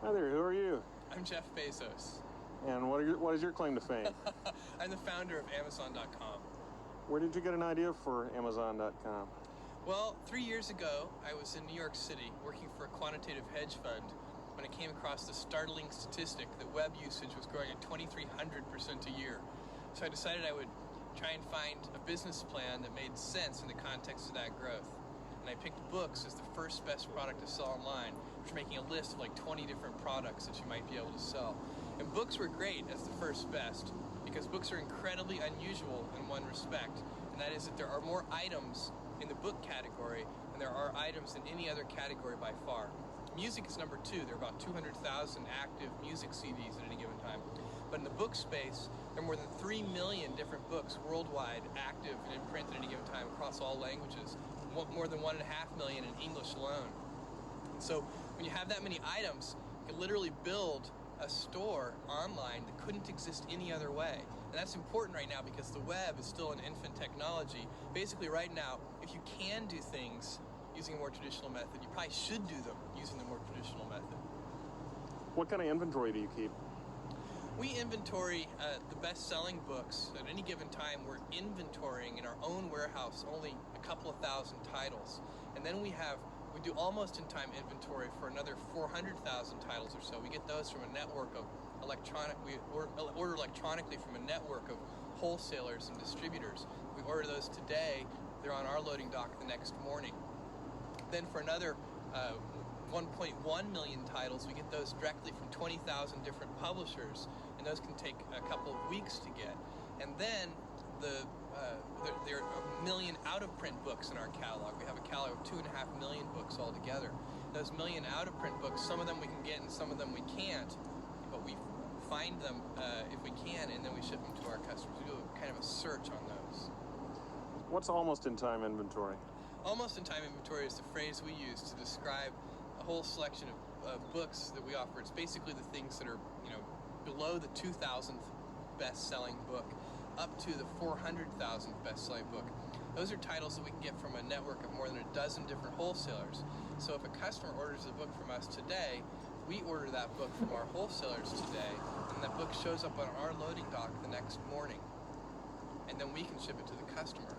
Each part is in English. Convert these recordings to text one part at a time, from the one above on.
Hi there, who are you? I'm Jeff Bezos. And what is your claim to fame? I'm the founder of Amazon.com. Where did you get an idea for Amazon.com? Well, 3 years ago, I was in New York City working for a quantitative hedge fund when I came across the startling statistic that web usage was growing at 2,300% a year. So I decided I would try and find a business plan that made sense in the context of that growth. And I picked books as the first best product to sell online, which making a list of like 20 different products that you might be able to sell. And books were great as the first best because books are incredibly unusual in one respect, and that is that there are more items in the book category than there are items in any other category by far. Music is number 2. There are about 200,000 active music CDs at any given time. But in the book space, there are more than 3 million different books worldwide active and in print at any given time across all languages. More than 1.5 million in English alone. And so when you have that many items, you can literally build a store online that couldn't exist any other way. And that's important right now because the web is still an infant technology. Basically right now, if you can do things using a more traditional method, you probably should do them using the more traditional method. What kind of inventory do you keep? We inventory the best-selling books. At any given time, we're inventorying in our own warehouse only a couple of thousand titles. And then we do almost in-time inventory for another 400,000 titles or so. We get those from a network of we order electronically from a network of wholesalers and distributors. We order those today, they're on our loading dock the next morning. Then for another 1.1 million titles, we get those directly from 20,000 different publishers, and those can take a couple of weeks to get. And then there are 1 million out-of-print books in our catalog. We have a catalog of 2.5 million books altogether. Those 1 million out-of-print books, some of them we can get and some of them we can't, but we find them if we can, and then we ship them to our customers. We do kind of a search on those. What's almost-in-time inventory? Almost-in-time inventory is the phrase we use to describe a whole selection of books that we offer. It's basically the things that are, below the 2,000th best-selling book up to the 400,000th best-selling book. Those are titles that we can get from a network of more than a dozen different wholesalers. So if a customer orders a book from us today, we order that book from our wholesalers today, and that book shows up on our loading dock the next morning, and then we can ship it to the customer.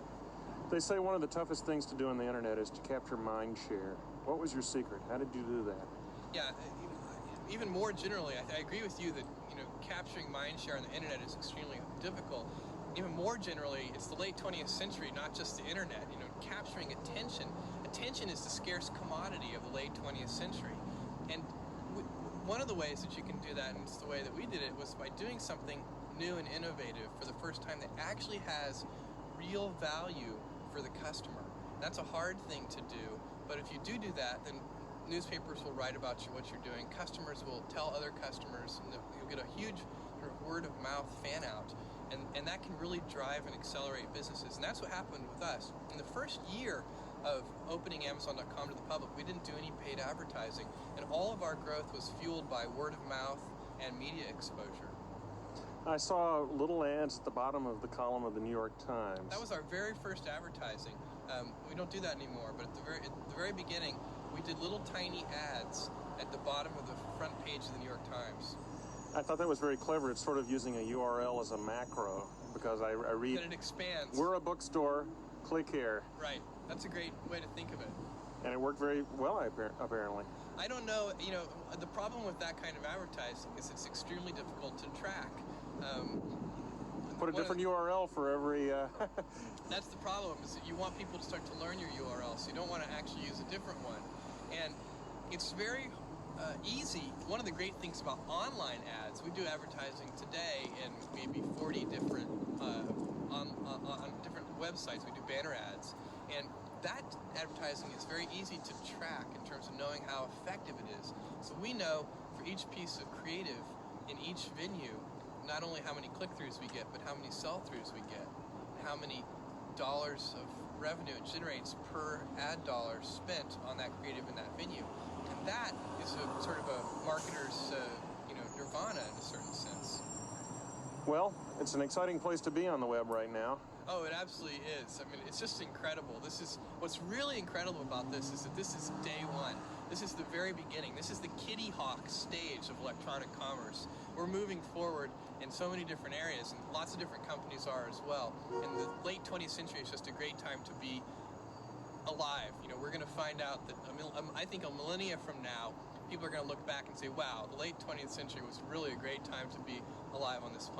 They say one of the toughest things to do on the internet is to capture mind share. What was your secret? How did you do that? Yeah, even more generally, I agree with you that capturing mind share on the internet is extremely difficult. Even more generally, it's the late 20th century, not just the internet. Capturing attention. Attention is the scarce commodity of the late 20th century. And one of the ways that you can do that, and it's the way that we did it, was by doing something new and innovative for the first time that actually has real value for the customer. That's a hard thing to do, but if you do that, then newspapers will write about what you're doing, customers will tell other customers, and you'll get a huge sort of word-of-mouth fan-out, and that can really drive and accelerate businesses, and that's what happened with us. In the first year of opening Amazon.com to the public, we didn't do any paid advertising, and all of our growth was fueled by word-of-mouth and media exposure. I saw little ads at the bottom of the column of the New York Times. That was our very first advertising. We don't do that anymore, but at the very beginning, we did little tiny ads at the bottom of the front page of the New York Times. I thought that was very clever. It's sort of using a URL as a macro, because I read... That it expands. We're a bookstore, click here. Right. That's a great way to think of it. And it worked very well, apparently. I don't know, the problem with that kind of advertising is it's extremely difficult to track. Put a different URL for every... That's the problem, is that you want people to start to learn your URL, so you don't want to actually use a different one. And it's very easy. One of the great things about online ads, we do advertising today in maybe 40 different, on different websites, we do banner ads. And that advertising is very easy to track in terms of knowing how effective it is. So we know for each piece of creative in each venue, not only how many click-throughs we get, but how many sell-throughs we get, how many dollars of revenue it generates per ad dollar spent on that creative in that venue. And that is a sort of a marketer's nirvana in a certain sense. Well, it's an exciting place to be on the web right now. Oh, it absolutely is. I mean, it's just incredible. What's really incredible about this is that this is day one. This is the very beginning. This is the Kitty Hawk stage of electronic commerce. We're moving forward in so many different areas, and lots of different companies are as well. And the late 20th century is just a great time to be alive. You know, we're going to find out that, I think a millennia from now, people are going to look back and say, wow, the late 20th century was really a great time to be alive on this planet.